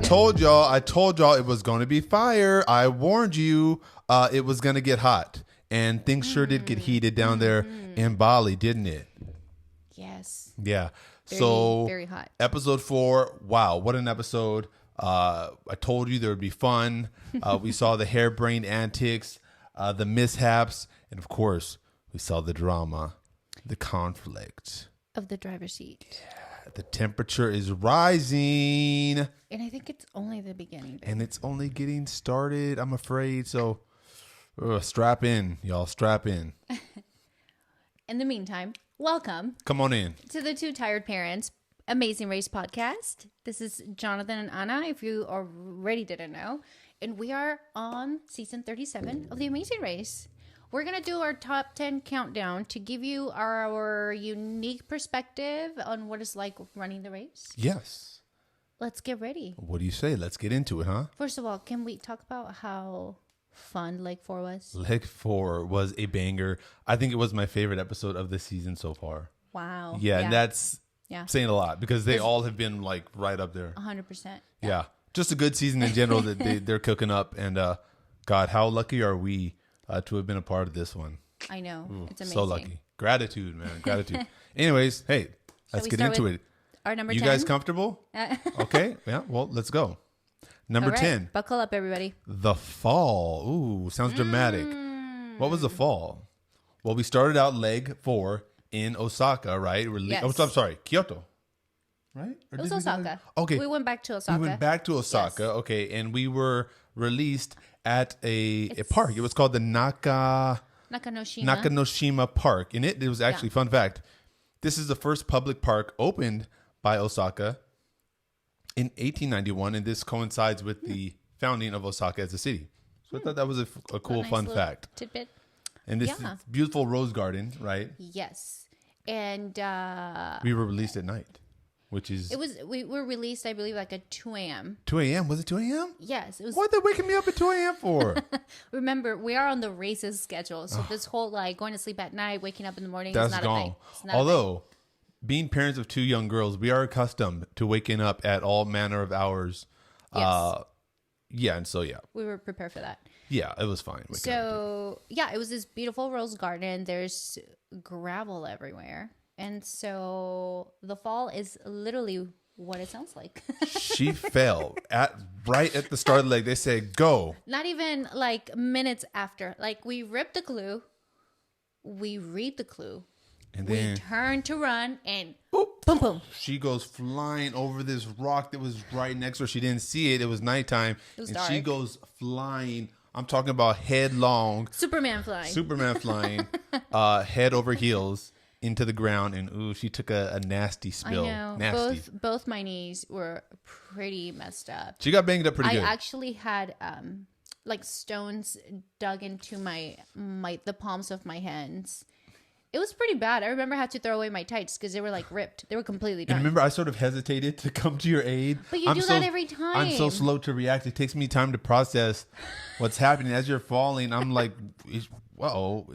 told y'all it was going to be fire. I warned you it was going to get hot. And things sure did get heated down there in Bali, didn't it? Yes. Yeah. Very hot. Episode 4. Wow, what an episode. I told you there would be fun. We saw the harebrained antics, the mishaps, and of course, we saw the drama, the conflict. Of the driver's seat. Yeah, the temperature is rising. And I think it's only the beginning. Babe. And it's only getting started, I'm afraid. So strap in, y'all. Strap in. In the meantime, welcome. Come on in. To the Two Tired Parents Amazing Race podcast. This is Jonathan and Anna, if you already didn't know. And we are on season 37 of The Amazing Race. We're going to do our top 10 countdown to give you our unique perspective on what it's like running the race. Yes. Let's get ready. What do you say? Let's get into it, huh? First of all, can we talk about how fun Leg 4 was? Leg 4 was a banger. I think it was my favorite episode of the season so far. Wow. Yeah. And that's saying a lot because they all have been like right up there. 100%. Yeah. Just a good season in general that they're cooking up. And God, how lucky are we to have been a part of this one? I know. It's amazing. So lucky. Gratitude, man. Gratitude. Anyways, hey, let's get into it. Our number 10. You guys comfortable? Okay. Yeah. Well, let's go. Number 10. Buckle up, everybody. The fall. Ooh, sounds dramatic. What was the fall? Well, we started out leg 4 in Osaka, right? Yes. Oh, I'm sorry, Kyoto. Right? It was Osaka. Okay. We went back to Osaka. We went back to Osaka. Yes. Okay. And we were released at a park. It was called the Nakanoshima Park. And it was actually, fun fact, this is the first public park opened by Osaka in 1891. And this coincides with the founding of Osaka as a city. So I thought that was a cool, fun fact. Tidbit. And this beautiful rose garden, right? Yes. And we were released at night. Which is... We were released, I believe, like at 2 a.m. 2 a.m.? Was it 2 a.m.? Yes. It was. What are they waking me up at 2 a.m. for? Remember, we are on the races schedule. So this whole, like, going to sleep at night, waking up in the morning That's is not gone. a thing. Although, being parents of 2 young girls, we are accustomed to waking up at all manner of hours. Yes. We were prepared for that. Yeah, it was fine. So, it was this beautiful rose garden. There's gravel everywhere. And so the fall is literally what it sounds like. She fell right at the start of the leg. They said, go. Not even like minutes after. Like we ripped the clue. We read the clue. And then we turn to run and boom, boom. She goes flying over this rock that was right next to her. She didn't see it. It was nighttime. It was and dark. She goes flying. I'm talking about headlong. Superman flying. Head over heels. Into the ground, and she took a nasty spill. I know. Nasty. Both my knees were pretty messed up. She got banged up pretty good. I actually had like stones dug into the palms of my hands. It was pretty bad. I remember I had to throw away my tights because they were like ripped. They were completely done. And remember, I sort of hesitated to come to your aid. But you do that every time. I'm so slow to react. It takes me time to process what's happening. As you're falling, I'm like, is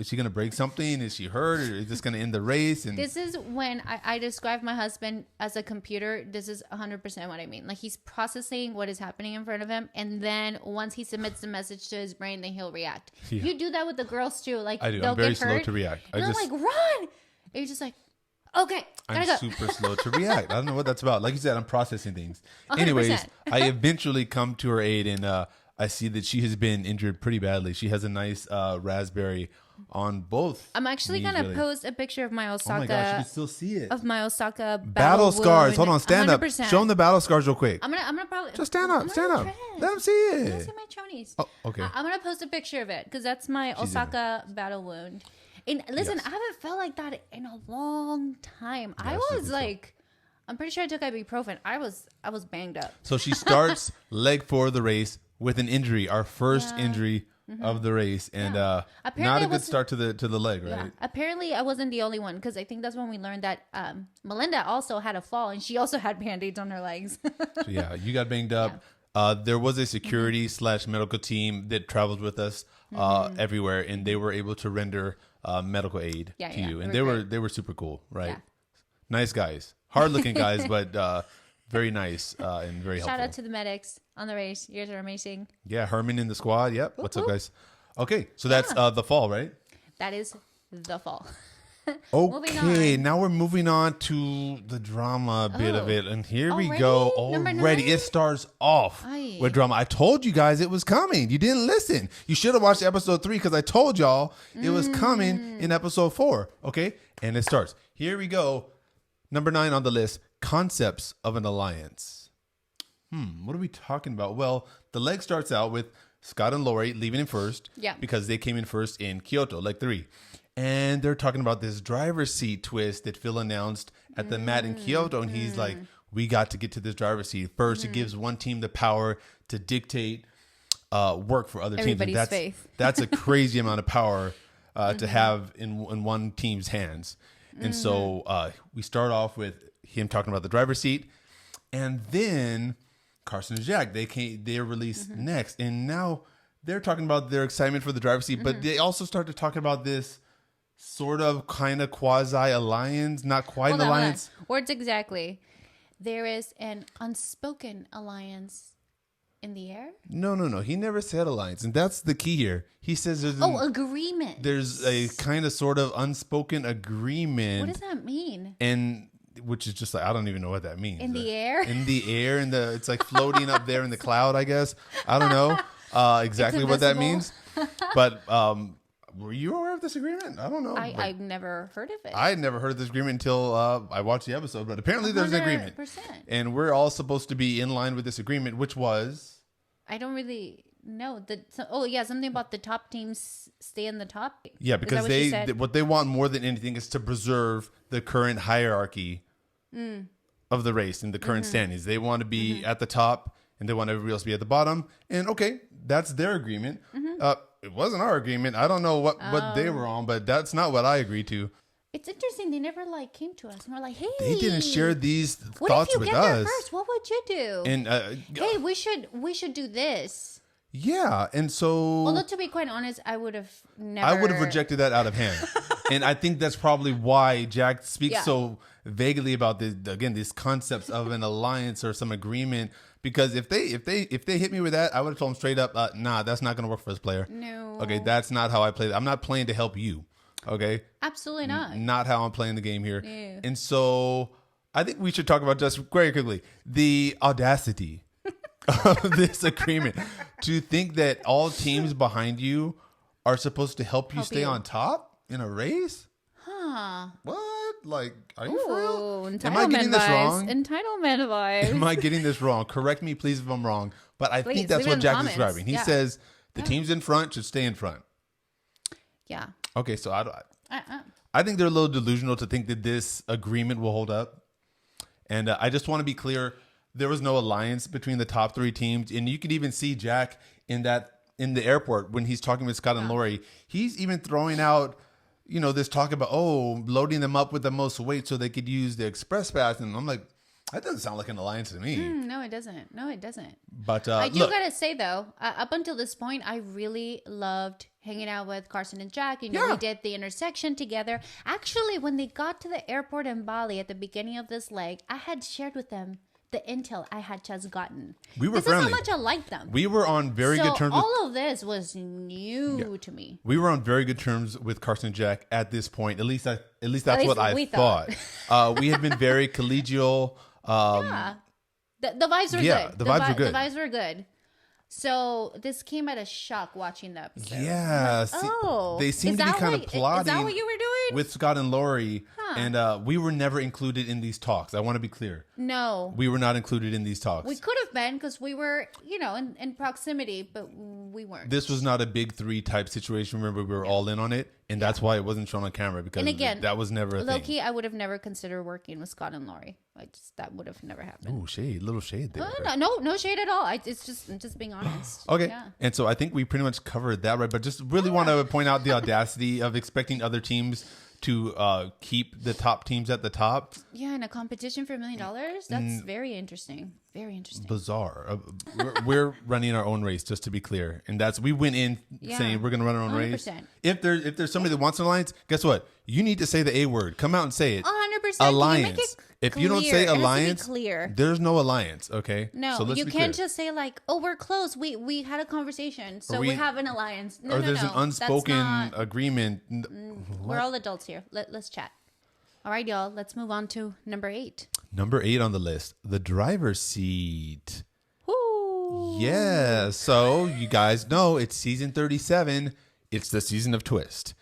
she going to break something? Is she hurt? Or is this going to end the race? And this is when I describe my husband as a computer. This is 100% what I mean. Like he's processing what is happening in front of him. And then once he submits the message to his brain, then he'll react. Yeah. You do that with the girls too. Like I do. They'll I'm very get hurt, slow to react. And I'm like, run. And you're just like, okay, I'm go. super slow to react. I don't know what that's about. Like you said, I'm processing things. 100%. Anyways, I eventually come to her aid and I see that she has been injured pretty badly. She has a nice raspberry on both. I'm actually going to post a picture of my Osaka. Oh my gosh, you can still see it. Of my Osaka battle scars. Wound. Hold on, stand 100%. up. Show them the battle scars real quick. I'm gonna probably just stand up. Let them see it. Let me see my chonies. Oh, okay. I'm gonna post a picture of it because that's my Osaka battle wound. And listen, I haven't felt like that in a long time. I was like, I'm pretty sure I took ibuprofen. I was banged up. So she starts leg 4 of the race with an injury, our first injury of the race, and not a good start to the leg, right? Yeah. Apparently, I wasn't the only one because I think that's when we learned that Melinda also had a fall and she also had band-aids on her legs. So, yeah, you got banged up. There was a security / medical team that traveled with us everywhere, and they were able to render medical aid to you, and they were super cool, right? Yeah. Nice guys, hard looking guys, but Very nice and very helpful. Shout out to the medics on the race. You guys are amazing. Yeah, Herman in the squad. Yep. What's up, guys? Okay, so that's the fall, right? That is the fall. Okay, now we're moving on to the drama bit of it. And here we go. Already, it starts off with drama. I told you guys it was coming. You didn't listen. You should have watched episode 3 because I told y'all it was coming in episode 4. Okay, and it starts. Here we go. Number 9 on the list, concepts of an alliance. What are we talking about? Well, the leg starts out with Scott and Lori leaving in first because they came in first in Kyoto, leg 3. And they're talking about this driver's seat twist that Phil announced at the mat in Kyoto. And he's like, we got to get to this driver's seat. First, it gives one team the power to dictate work for other teams. And that's a crazy amount of power to have in one team's hands. And so we start off with him talking about the driver's seat. And then Carson and Jack, they're released next. And now they're talking about their excitement for the driver's seat. But they also start to talk about this sort of kind of quasi alliance, not quite an alliance. Words exactly. There is an unspoken alliance in the air. No. He never said alliance, and that's the key here. He says there's agreement. There's a kind of sort of unspoken agreement. What does that mean? And which is just like, I don't even know what that means. In the air. It's like floating up there in the cloud, I guess. I don't know exactly what that means, but. Were you aware of this agreement? I don't know. I've never heard of it. I had never heard of this agreement until I watched the episode, but apparently there's an agreement. And we're all supposed to be in line with this agreement, which was... I don't really know. Something about the top teams stay in the top. Yeah, because what they want more than anything is to preserve the current hierarchy of the race and the current standings. They want to be at the top and they want everybody else to be at the bottom. And okay, that's their agreement. It wasn't our agreement. I don't know what they were on, but that's not what I agreed to. It's interesting. They never came to us and were like, "Hey, they didn't share these thoughts with us. What if you get there first? What would you do?" And hey, we should do this. Yeah, and so. Although to be quite honest, I would have rejected that out of hand, and I think that's probably why Jack speaks so vaguely about these concepts of an alliance or some agreement. Because if they hit me with that, I would have told them straight up, nah, that's not going to work for this player. No. Okay, that's not how I play. I'm not playing to help you. Okay. Absolutely not. Not how I'm playing the game here. No. And so I think we should talk about just very quickly the audacity of this agreement to think that all teams behind you are supposed to help you stay on top in a race. Huh. What? Like, are you for real? Am I getting this wrong? Entitlement vibes. Am I getting this wrong? Correct me, please, if I'm wrong. But I think that's what Jack is describing. He says the teams in front should stay in front. Yeah. Okay, so I think they're a little delusional to think that this agreement will hold up. And I just want to be clear. There was no alliance between the top 3 teams. And you could even see Jack in the airport when he's talking with Scott and Lori. He's even throwing out... this talk about, loading them up with the most weight so they could use the express pass. And I'm like, that doesn't sound like an alliance to me. No, it doesn't. But I do got to say, though, up until this point, I really loved hanging out with Carson and Jack. We did the intersection together. Actually, when they got to the airport in Bali at the beginning of this leg, I had shared with them the intel I had just gotten. We were friendly. This is how much I liked them. We were on very good terms. All of this was new to me. We were on very good terms with Carson and Jack at this point. At least that's what I thought. We had been very collegial. The vibes were good. The vibes were good. The vibes were good. So this came at a shock watching the episode. Yeah. They seem to be kind of plotting. Is that what you were doing? With Scott and Lori. And we were never included in these talks. I want to be clear. No. We were not included in these talks. We could have been because we were, in proximity, but we weren't. This was not a big 3 type situation. Remember, we were all in on it. And that's why it wasn't shown on camera because that was never a thing. Low-key, I would have never considered working with Scott and Lori. That would have never happened. Ooh, little shade there. No shade at all. I'm just being honest. Okay. Yeah. And so I think we pretty much covered that, right? But just really want to point out the audacity of expecting other teams to keep the top teams at the top. Yeah, in a competition for $1 million. That's very interesting. Very interesting. Bizarre. We're running our own race, just to be clear, and we went in saying we're going to run our own 100%. Race. If there's somebody that wants an alliance, guess what? You need to say the A word. Come out and say it. 100%. Alliance. If you don't say Clear. It has to be alliance, clear. there's no alliance. Okay. No, so let's you be can't clear. just say like, "Oh, we're close. We had a conversation, so we we- have an alliance." No, Or no, there's no. an unspoken That's not, agreement. we're all adults here. Let's chat. All right, y'all. Let's move on to number 8. Number 8 on the list, the driver's seat. Woo! Yeah. So you guys know it's season 37. It's the season of twist.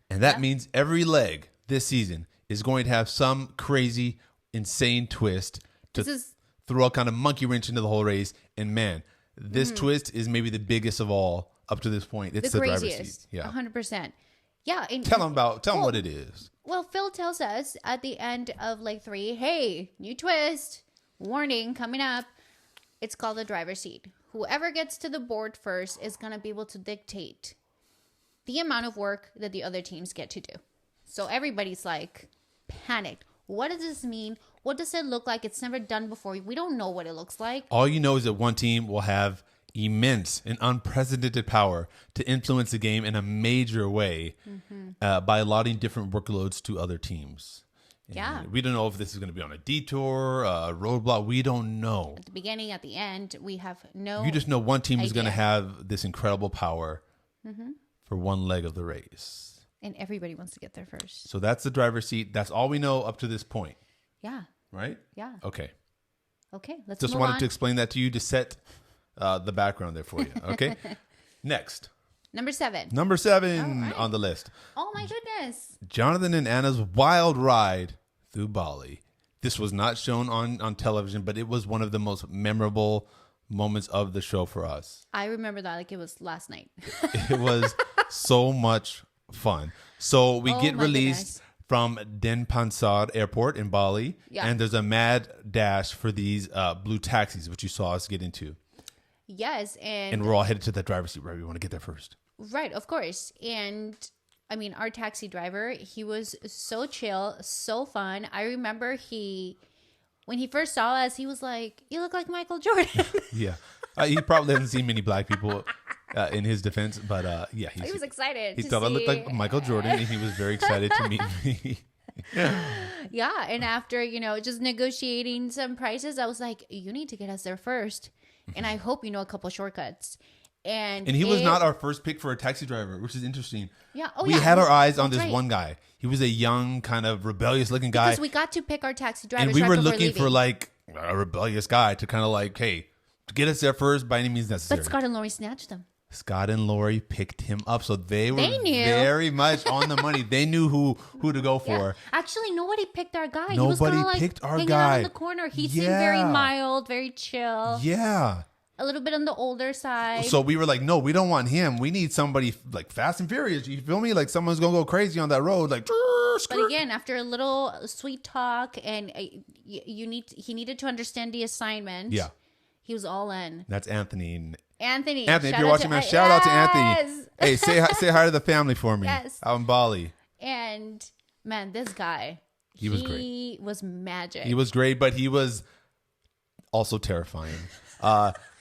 And that means every leg this season is going to have some crazy, insane twist to throw a kind of monkey wrench into the whole race. And man, this twist is maybe the biggest of all up to this point. It's the driver's craziest. seat. Yeah. 100%. Yeah. And, Tell them what it is. well, Phil tells us at the end of leg 3, hey, new twist, warning coming up. It's called the driver's seat. Whoever gets to the board first is going to be able to dictate the amount of work that the other teams get to do. So everybody's like panicked. What does this mean? What does it look like? It's never done before. We don't know what it looks like. All you know is that one team will have immense and unprecedented power to influence the game in a major way by allotting different workloads to other teams. Yeah. And we don't know if this is going to be on a detour, a roadblock. We don't know. At the beginning, at the end, we have no. You just know one team is going to idea. have this incredible power for one leg of the race. And everybody wants to get there first. So that's the driver's seat. That's all we know up to this point, Yeah. right? Yeah. Okay. Okay. Let's Just move wanted on. to explain that to you to set the background there for you. Okay. Next. Number 7. Number 7 All right. on the list. Oh my goodness. Jonathan and Anna's wild ride through Bali. This was not shown on television, but it was one of the most memorable moments of the show for us. I remember that like it was last night. It was so much fun. So we Oh get my released goodness. from Denpasar Airport in Bali, Yeah. and there's a mad dash for these blue taxis, which you saw us get into. Yes. And we're all headed to the driver's seat, right? We want to get there first. Right, of course. And I mean, our taxi driver, he was so chill, so fun. I remember when he first saw us, he was like, "You look like Michael Jordan." Yeah. He probably hasn't seen many black people in his defense, but yeah. He was excited. He to thought I looked see- like Michael Jordan, and he was very excited to meet me. Yeah, and after, just negotiating some prices, I was like, "You need to get us there first. And I hope you know a couple shortcuts." And And he was not our first pick for a taxi driver, which is interesting. Yeah. Oh, we yeah. had our eyes on That's this right. one guy. He was a young, kind of rebellious looking guy. Because we got to pick our taxi drivers And we right were before looking for leaving. like a rebellious guy to kind of like, hey, to get us there first by any means necessary. But Scott and Lori snatched them. Scott and Lori picked him up. So they were They knew. very much on the money. They knew who to go Yeah. for. Actually, nobody picked our guy. He was Nobody kind of like picked our hanging guy. out in the corner. He seemed very Yeah. mild, very chill, Yeah. a little bit on the older side. So we were like, no, we don't want him. We need somebody like Fast and Furious. You feel me? Like someone's going to go crazy on that road. Like, But again, after a little sweet talk, and he needed to understand the assignment. Yeah. He was all in. that's Anthony. Anthony, Anthony, if shout you're out watching, to- man, shout out to Anthony. Yes! Hey, say hi to the family for me. Yes. Out in Bali. And man, this guy, He was great. He was magic. He was great, but he was also terrifying.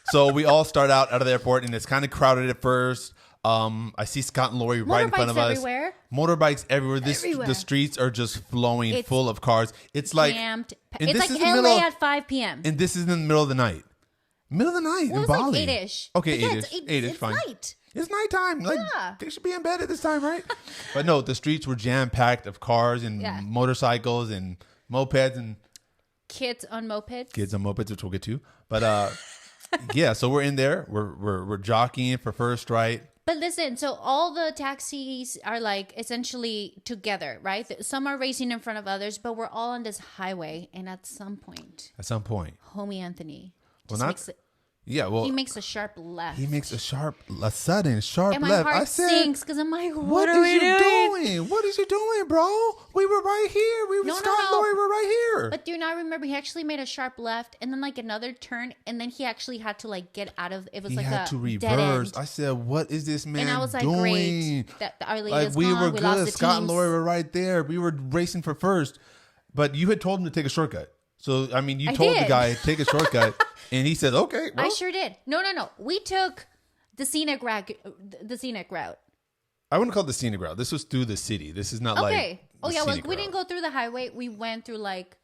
So we all start out of the airport, and it's kind of crowded at first. I see Scott and Lori right in front of Motorbikes us. everywhere. Motorbikes everywhere. Everywhere. The streets are just flowing It's full of cars. It's like Jammed. and It's this like is the LA middle- at 5 p.m. and this is in the middle of the night. Middle of the night Well, in it's like Bali. 8-ish. Okay, But yeah, 8-ish. 8-ish, it's fine. night. It's nighttime. Like Yeah. they should be in bed at this time, right? But no, the streets were jam packed of cars and Yeah. motorcycles and mopeds and Kids on mopeds. kids on mopeds, which we'll get to. But yeah, so we're in there. We're jockeying for first, right? But listen, so all the taxis are like essentially together, right? Some are racing in front of others, but we're all on this highway. And at some point, At some point. homie Anthony Well, just not- makes it. Yeah, well, He makes a sharp left. he makes a sudden sharp and my left. heart I said, sinks because I'm like, what what is are we you doing? doing? What is you doing, bro? We were right here. We were No, Scott and no. Lori were right here. But do you not remember he actually made a sharp left and then like another turn, and then he actually had to like get out of it. Was He like had a to dead reverse. end. I said, what is this man And I was like, doing? great. That our lead Like is we gone. were We lost good. the Scott and teams. Lori were right there. We were racing for first. But you had told him to take a shortcut. So I mean, you I told the did. guy take a shortcut, and he said, "Okay." Well, I sure did. No. We took the scenic route. The scenic route. I wouldn't call it the scenic route. This was through the city. This is not Okay. like Oh the yeah. Well, scenic we didn't route. go through the highway. We went through like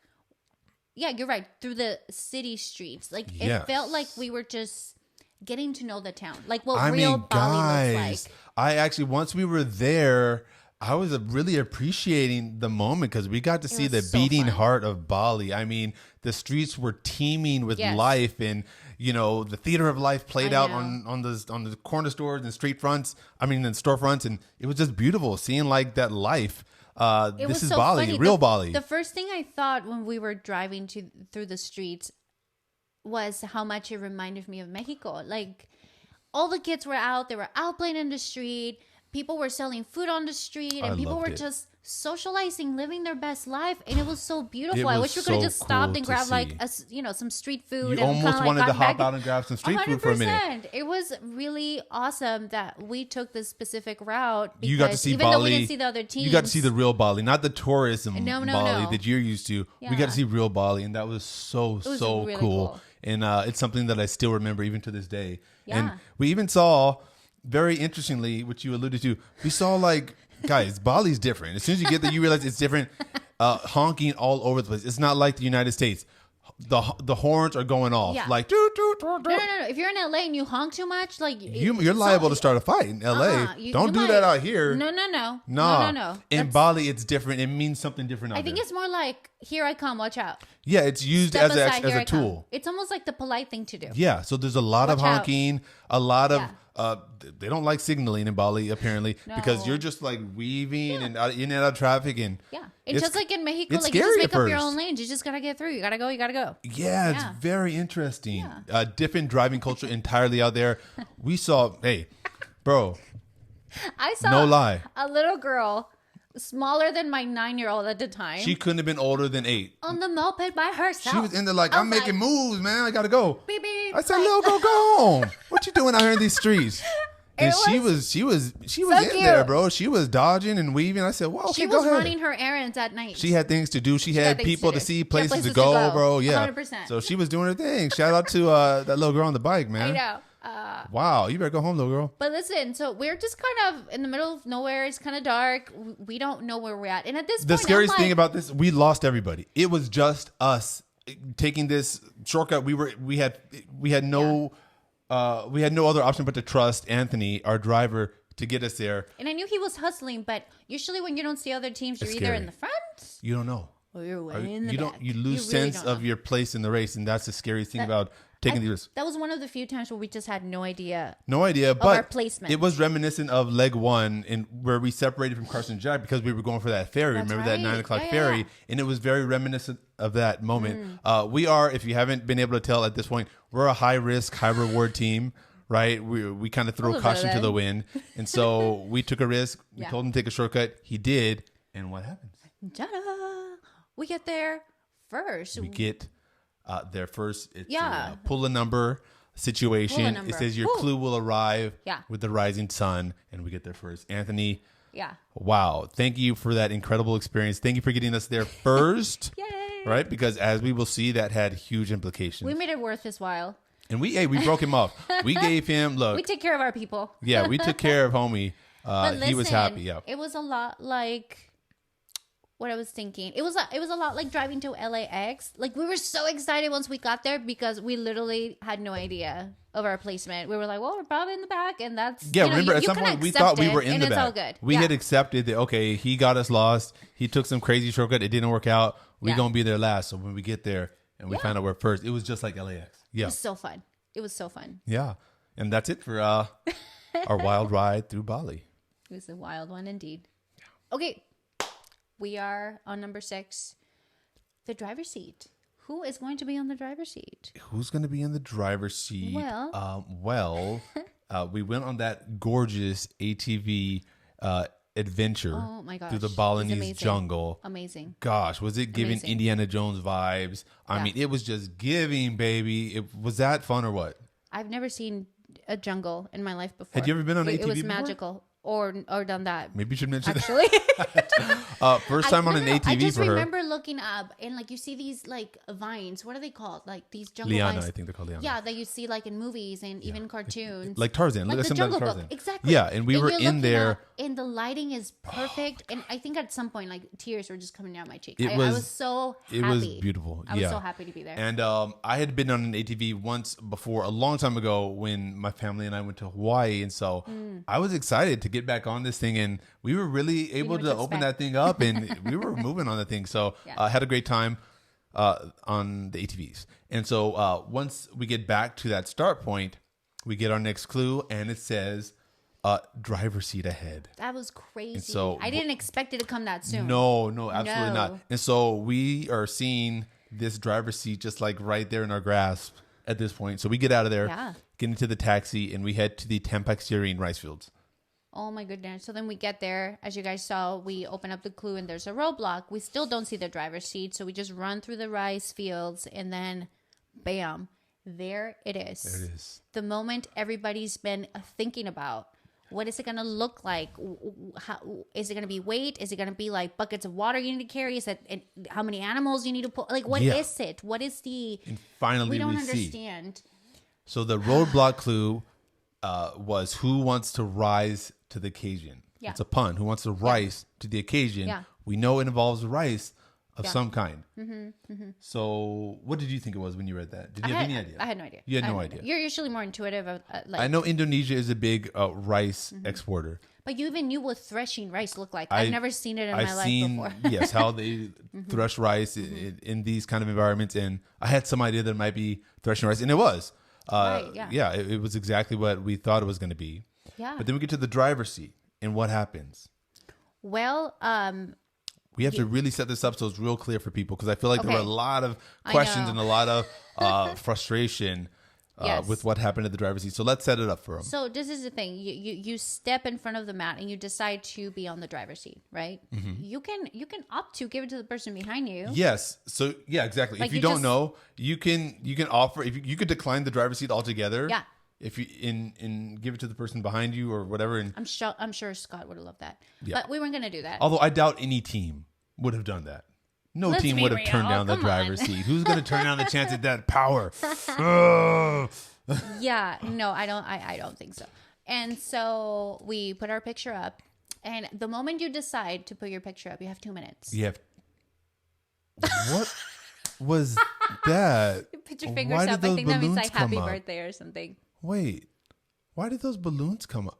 yeah, you're right. Through the city streets. Like, Yes. it felt like we were just getting to know the town. Like, what I real mean, Bali guys, looks like. I actually, once we were there, I was really appreciating the moment because we got to see the was so beating fun. heart of Bali. I mean, the streets were teeming with Yes. life, and you know, the theater of life played I out know. on the corner stores and street fronts. I mean, and storefronts, and it was just beautiful seeing like that life. It This was is so Bali, funny. real the, Bali. The first thing I thought when we were driving through the streets was how much it reminded me of Mexico. Like, all the kids were out. They were out playing in the street. People were selling food on the street, and people loved were it. just socializing, living their best life, and it was so beautiful. It I was wish we could have so just stopped cool and to grabbed like see. some street food. You and almost kinda, like, wanted to gotten hop back. out and grab some street food for a minute. 100%. It was really awesome that we took this specific route. Because You got to see even Bali. though we didn't see the other teams, You got to see the real Bali, not the tourism No, Bali no. that you're used to. We got Yeah. to see real Bali, and that was so was so really cool. cool. And it's something that I still remember even to this day. And Yeah. we even saw, very interestingly, which you alluded to, we saw like, guys, Bali's different. As soon as you get there, you realize it's different. Honking all over the place. It's not like the United States. The horns are going off Yeah. like doot, doot, doot, No. doot. If you're in LA and you honk too much, like You're liable to start a fight in LA. Don't do that out here. No. Nah. No. In That's- Bali, it's different. It means something different out I think there. it's more like, here I come, watch out. Yeah, it's used Step as aside, here a I come. tool. It's almost like the polite thing to do. Yeah, so there's a lot of Watch out. honking, a lot of Yeah. they don't like signaling in Bali apparently because No. you're just like weaving and in and out of traffic and Yeah. And it's- just like in Mexico, it's like you just scary make at up your first. own lanes. You just gotta get through. You gotta go. yeah, it's Yeah. very interesting. Yeah. Different driving culture entirely out there. We saw, hey, bro, I saw no lie, a little girl smaller than my 9-year-old at the time she couldn't have been older than 8. on the moped by herself. She was in there like, I I'm was making like, moves, man. I gotta go. beep, beep, I said, like- little girl, go home. What you doing out here in these streets? And It she was was so in there, cute. bro. She was dodging and weaving. I said, well, okay, She go was ahead. running her errands at night. She had things to do. She had had things people to to do. see, She had places to places to go, go. bro. Yeah. 100%. So she was doing her thing. Shout out to that little girl on the bike, man. I know. Wow, you better go home, little girl. But listen, so we're just kind of in the middle of nowhere. It's kind of dark. We don't know where we're at. And at this The point, scariest I'm thing like, about this, we lost everybody. It was just us taking this shortcut. We had no other option but to trust Anthony, our driver, to get us there. and I knew he was hustling, but usually when you don't see other teams, you're It's either scary. in the front You don't know. or you're way in the You back. don't. You lose really sense don't of know. your place in the race, and that's the scariest thing about taking the risk. That was one of the few times where we just had no idea. No idea, our but placement. it was reminiscent of leg 1 in where we separated from Carson Jack because we were going for that ferry. That's Remember that right. 9:00 Yeah, ferry, yeah. and it was very reminiscent of that moment. We are, if you haven't been able to tell at this point, we're a high risk, high reward team. Right, we kind of threw a little bit caution of to that. the wind, and so we took a risk. We Yeah. told him to take a shortcut. He did, and what happens? Ta-da! We get there first. We get there first. It's Yeah. a pull a number situation. number. It says your Woo. clue will arrive Yeah. with the rising sun, and we get there first. Anthony, Yeah. wow. Thank you for that incredible experience. Thank you for getting us there first. Yay! Right? Because as we will see, that had huge implications. We made it worth his while. And we broke him off. We gave him, look, We take care of our people. yeah, we took care of homie. But listen, He was happy. Yeah. It was a lot like what I was thinking. It was a lot like driving to LAX. Like, we were so excited once we got there because we literally had no idea of our placement. We were like, well, we're probably in the back, and that's Yeah, you know, remember you at some kinda point we accept thought we it, were in and the it's back. all good. We Yeah. had accepted that, okay, he got us lost. He took some crazy shortcut. It didn't work out. We're Yeah. going to be there last. So when we get there and we find out we're first, it was just like LAX. Yeah. It was so fun. It was so fun. Yeah. And that's it for our wild ride through Bali. It was a wild one indeed. Okay. We are on number 6, the driver's seat. Who is going to be on the driver's seat? Who's going to be in the driver's seat? Well. We went on that gorgeous ATV adventure Oh my gosh. through the It's Balinese amazing. jungle. Amazing. Gosh, was it giving Amazing. Indiana Jones vibes? I Yeah. mean, it was just giving, baby. Was that fun or what? I've never seen a jungle in my life before. Had you ever been on It ATV was before? magical, or done that. Maybe you should mention Actually, that. First time on an No, ATV I just for her. remember looking up and like you see these like vines. What are they called? Like these jungle Liana, vines. I think they're called Liana. Yeah, that you see like in movies and even cartoons. Like Tarzan. Like Look the at something Jungle like Book. Tarzan. Exactly. Yeah, and we were you're in looking there. up, and the lighting is perfect. And I think at some point, like tears were just coming down my cheek. It I was- was so happy. It was beautiful. I was so happy to be there. And I had been on an ATV once before, a long time ago, when my family and I went to Hawaii. And so I was excited to get back on this thing. And we were really able what to to open expect. that thing up. And we were moving on the thing. So I had a great time on the ATVs. And so once we get back to that start point, we get our next clue. And it says driver's seat ahead. That was crazy. so- I didn't expect it to come that soon. No, absolutely No. not. And so we are seeing this driver's seat just like right there in our grasp at this point. So we get out of there, Yeah. get into the taxi, and we head to the Tampaxiri rice fields. Oh my goodness. So then we get there. As you guys saw, we open up the clue and there's a roadblock. We still don't see the driver's seat. So we just run through the rice fields and then bam, there it is. There it is. The moment everybody's been thinking about. What is it going to look like? How, is it going to be weight? Is it going to be like buckets of water you need to carry? Is it how many animals you need to pull? Like, what is it? What is the... And finally we don't see. understand. So the roadblock clue was who wants to rise to the occasion. Yeah. It's a pun. Who wants to rise to the occasion? Yeah. We know it involves rice of Yeah. some kind. So what did you think it was when you read that? Did you have any idea? I had no idea. You had I no no idea. You're usually more intuitive. Like, I know Indonesia is a big rice exporter. but you even knew what threshing rice looked like. I've never seen it in my life before. Yes, how they thresh rice in these kind of environments, and I had some idea that it might be threshing rice, and it was. Right, yeah. It was exactly what we thought it was going to be. Yeah. But then we get to the driver's seat, and what happens? Well, We have to really set this up so it's real clear for people, because I feel like there were a Okay. lot of I questions know. and a lot of frustration Yes. with what happened at the driver's seat. So let's set it up for them. so this is the thing. You step in front of the mat and you decide to be on the driver's seat, right? Mm-hmm. You can opt to give it to the person behind you. Yes. So yeah, exactly. Like if you you don't just- know, you can offer, if you could decline the driver's seat altogether. Yeah. If you in give it to the person behind you or whatever. And I'm sure Scott would have loved that. Yeah. But we weren't gonna do that. although I doubt any team would have done that. No Let's team be would have real. turned down the Come on. driver's seat. Who's going to turn down the chance at that power? Ugh. Yeah, no, I don't think so. And so we put our picture up, and the moment you decide to put your picture up, you have 2 minutes. You have. What was that? Put your fingers Why did up. I those think that means balloons like happy come up? birthday or something. Wait, why did those balloons come up?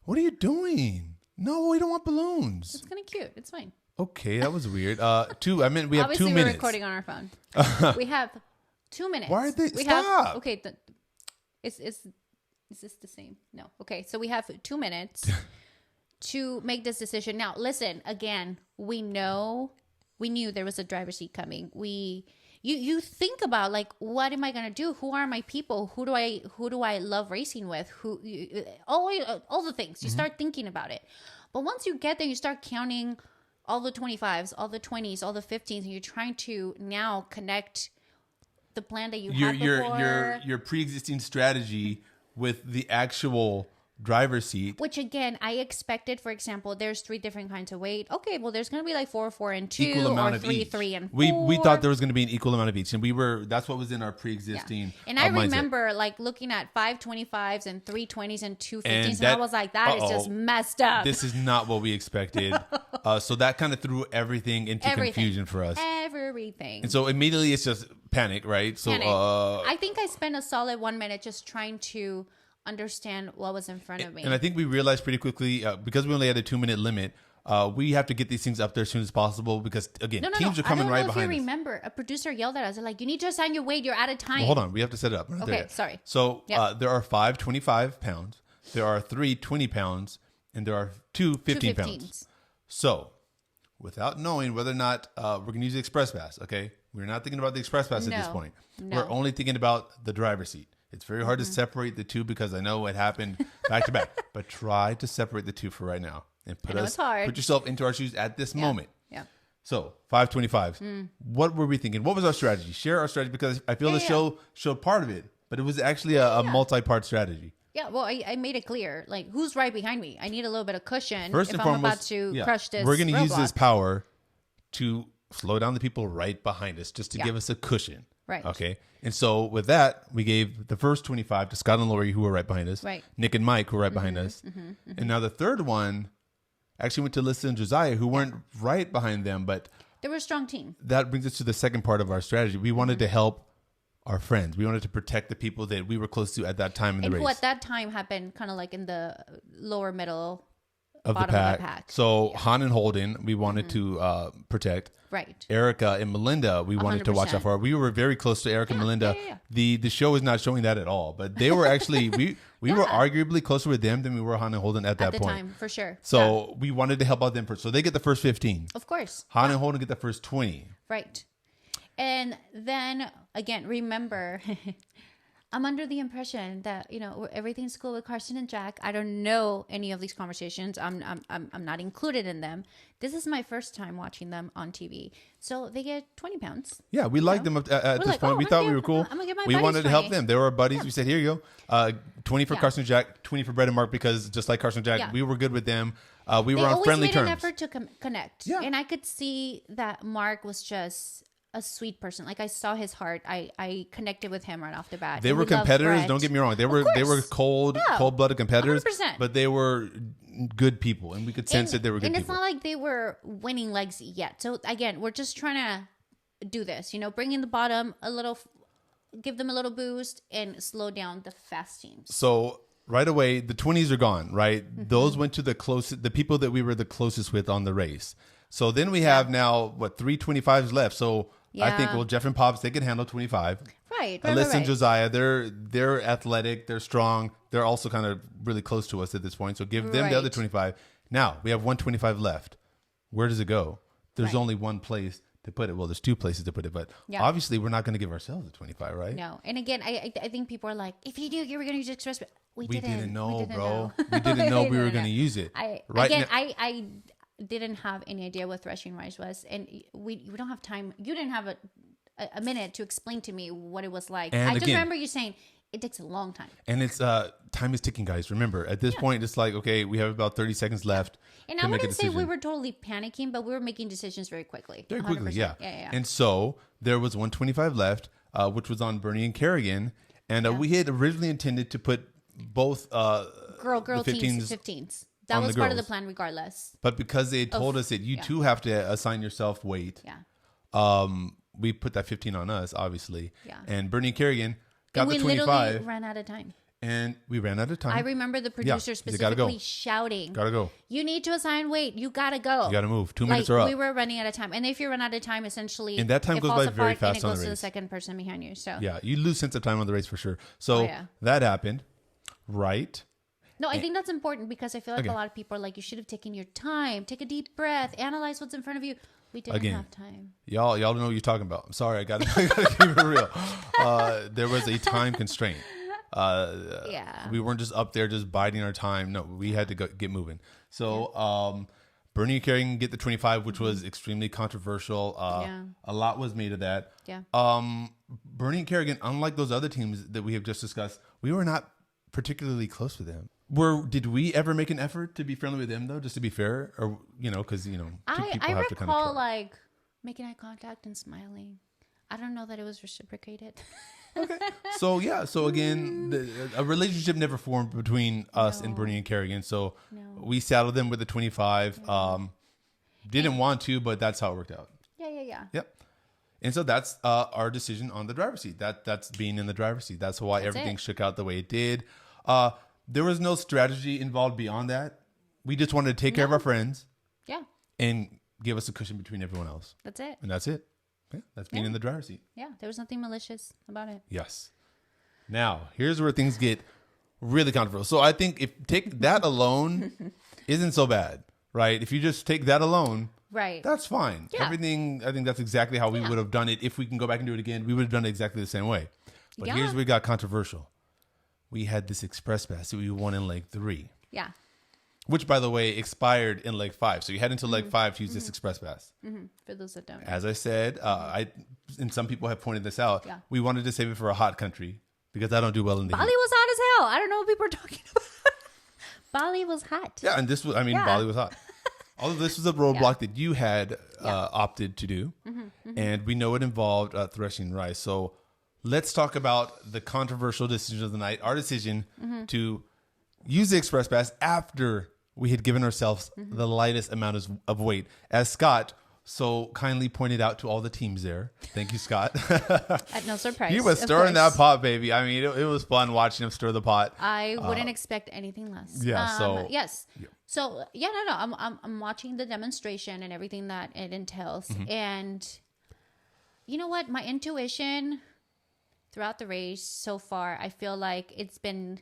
What are you doing? No, we don't want balloons. It's kind of cute. It's fine. Okay, that was weird. We have Obviously, 2 we're minutes. recording on our phone. We have 2 minutes. Why are they- We stop. Have, okay, is this the same? No. Okay, so we have 2 minutes to make this decision. Now, listen. Again, we knew there was a driver's seat coming. You think about like, what am I gonna do? Who are my people? Who do I love racing with? All the things. You start thinking about it. But once you get there, you start counting all the 25s, all the 20s, all the 15s, and you're trying to now connect the plan that you had before. Your pre-existing strategy with the actual driver's seat. Which again, I expected. For example, there's 3 different kinds of weight. Okay, well, there's going to be like 4, 4, and 2, Equal amount or of 3, each. 3, and 4. We thought there was going to be an equal amount of each, and that's what was in our pre-existing. And I mindset. remember like looking at 5 25s and 3 20s and 2 15s, and that- I was like, that is just messed up. This is not what we expected. So that kind of threw everything into confusion for us. Everything. And so immediately it's just panic, right? So Panic. I think I spent a solid 1 minute just trying to understand what was in front of me. and I think we realized pretty quickly, because we only had a 2-minute limit, we have to get these things up there as soon as possible, because again, teams are coming right I don't know if behind you us. remember, a producer yelled at us like, you need to assign your weight. You're out of time. Well, hold on, we have to set it up. Okay, sorry. So Yep. there are 5 25 pounds, there are 3 20 pounds, and there are 2 15 2 pounds. 15s. So without knowing whether or not we're going to use the express pass, okay? We're not thinking about the express pass at this No. point. No. We're only thinking about the driver's seat. It's very hard to separate the two, because I know it happened back to back. But try to separate the two for right now, and put know it's hard. put yourself into our shoes at this moment. Yeah. So 525s. What were we thinking? What was our strategy? Share our strategy, because I feel the show showed part of it, but it was actually a multi-part strategy. Yeah, well, I made it clear. Like, who's right behind me? I need a little bit of cushion First if and I'm foremost, about to crush this. we're going to use roadblock. this power to slow down the people right behind us just to give us a cushion. Right. Okay. And so with that, we gave the first 25 to Scott and Lori, who were right behind us. Right. Nick and Mike, who were right behind us. And now the third one actually went to Alyssa and Josiah, who weren't right behind them, but They were a strong team. that brings us to the second part of our strategy. We wanted to help our friends. We wanted to protect the people that we were close to at that time in the And race. who at that time happened kind of like in the lower middle of the bottom pack. of the pack. So Han and Holden, we wanted to protect. Right. Erica and Melinda, we wanted to watch out 100%. for. We were very close to Erica and Melinda. Yeah. The show is not showing that at all, but they were actually we were arguably closer with them than we were Han and Holden at that At the point. time, for sure. So we wanted to help out them first. So they get the first 15. Of course. Han and Holden get the first 20. Right. And then again, remember, I'm under the impression that, you know, everything's cool with Carson and Jack. I don't know any of these conversations. I'm not included in them. This is my first time watching them on TV. So they get 20 pounds. Yeah, we liked them at this like, point. oh, we I'm thought gonna we were cool. I'm gonna get my We buddies wanted to help 20. them. They were our buddies. We said, here you go. 20 for Yeah. Carson and Jack, 20 for Brett and Mark, because just like Carson and Jack, Yeah. we were good with them. We They were on always friendly made terms. an effort to connect. Yeah. And I could see that Mark was just a sweet person. Like I saw his heart. I connected with him right off the bat. They And were we loved competitors. Brett. Don't get me wrong. They were cold-blooded competitors, 100%. but they were good people, and we could sense that they were good and people. it's not like they were winning legs yet. So again, we're just trying to do this, you know, bring in the bottom a little, give them a little boost and slow down the fast teams. So right away, the 20s are gone, right? Mm-hmm. Those went to the people that we were the closest with on the race. So then we have now, 3 25s left. So I think, Yeah. Jeff and Pops, they can handle 25. Right. Alyssa and Josiah, they're athletic, they're strong. They're also kind of really close to us at this point. So give them the other Right. 25. Now we have 125 left. Where does it go? There's Right. only one place to put it. Well, there's two places to put it, but Yeah. obviously we're not going to give ourselves a 25, right? No. And again, I think people are like, if you do, you were going to use Express. We didn't know, bro. know. We didn't know we were didn't going to know. use it. I didn't have any idea what threshing rice was, and we don't have time. You didn't have a minute to explain to me what it was like. And I just again- remember you saying it takes a long time. And it's time is ticking, guys. Remember, at this point, it's like, okay, we have about 30 seconds left. And to I make a wouldn't say we decision. were totally panicking, but we were making decisions very quickly. Very quickly, 100%. yeah. Yeah. And so there was 125 left, which was on Bernie and Kerrigan, and we had originally intended to put both girl the teams, 15s. That on was the part of the girls. plan, regardless. but because they had told us that you too have to assign yourself weight, Yeah. we put that 15 on us, obviously. Yeah. And Bernie and Kerrigan got And the we 25, literally ran out of time. and we ran out of time. I remember the producer you gotta go. specifically shouting, Gotta go. "You need to assign weight. You gotta go. You gotta move. 2 Like, minutes are up. we were running out of time, and if you run out of time, essentially, And that time it goes falls by very apart fast and it on the goes to the race. second person behind you. So Yeah, you lose sense of time on the race for sure. So yeah. that happened, right? no, I think that's important because I feel like Okay. a lot of people are like, you should have taken your time, take a deep breath, analyze what's in front of you. We didn't Again. have time. Y'all don't know what you're talking about. I'm sorry, I gotta keep it real. There was a time constraint. Yeah. We weren't just up there just biding our time. No, we had to get moving. So Bernie and Kerrigan get the 25, which was extremely controversial. Yeah. A lot was made of that. Yeah. Bernie and Kerrigan, unlike those other teams that we have just discussed, we were not particularly close with them. Did we ever make an effort to be friendly with them though? Just to be fair, or because two people I have to kind recall of. like making eye contact and smiling. I don't know that it was reciprocated. So again, a relationship never formed between us and Bernie and Kerrigan. So we saddled them with the 25. Didn't want to, but that's how it worked out. Yeah. Yep. And so that's our decision on the driver's seat. That's being in the driver's seat. That's why everything shook out the way it did. There was no strategy involved beyond that. We just wanted to take care of our friends Yeah. and give us a cushion between everyone else. That's it. And that's it. Yeah, that's being in the driver's seat. Yeah. There was nothing malicious about it. Yes. Now, here's where things get really controversial. So I think if take that alone isn't so bad, right? If you just take that alone, Right. that's fine. Yeah. Everything, I think that's exactly how we would have done it. If we can go back and do it again, we would have done it exactly the same way. But Yeah. here's where it got controversial. We had this express pass that we won in leg 3, Yeah. which, by the way, expired in leg 5. So you had until leg 5 to use this express pass. For those that don't know. As I said, and some people have pointed this out, Yeah. we wanted to save it for a hot country because I don't do well in the Bali heat. was hot as hell. I don't know what people are talking about. Bali was hot. Yeah, and this was, Yeah. Bali was hot. Although this was a roadblock that you had opted to do, and we know it involved threshing rice. So let's talk about the controversial decision of the night, our decision to use the Express Pass after we had given ourselves the lightest amount of weight. As Scott so kindly pointed out to all the teams there. Thank you, Scott. At no surprise. He was stirring that pot, baby. I mean, it was fun watching him stir the pot. I wouldn't expect anything less. Yeah. Yes. Yeah. So I'm watching the demonstration and everything that it entails, and you know what? My intuition throughout the race so far, I feel like it's been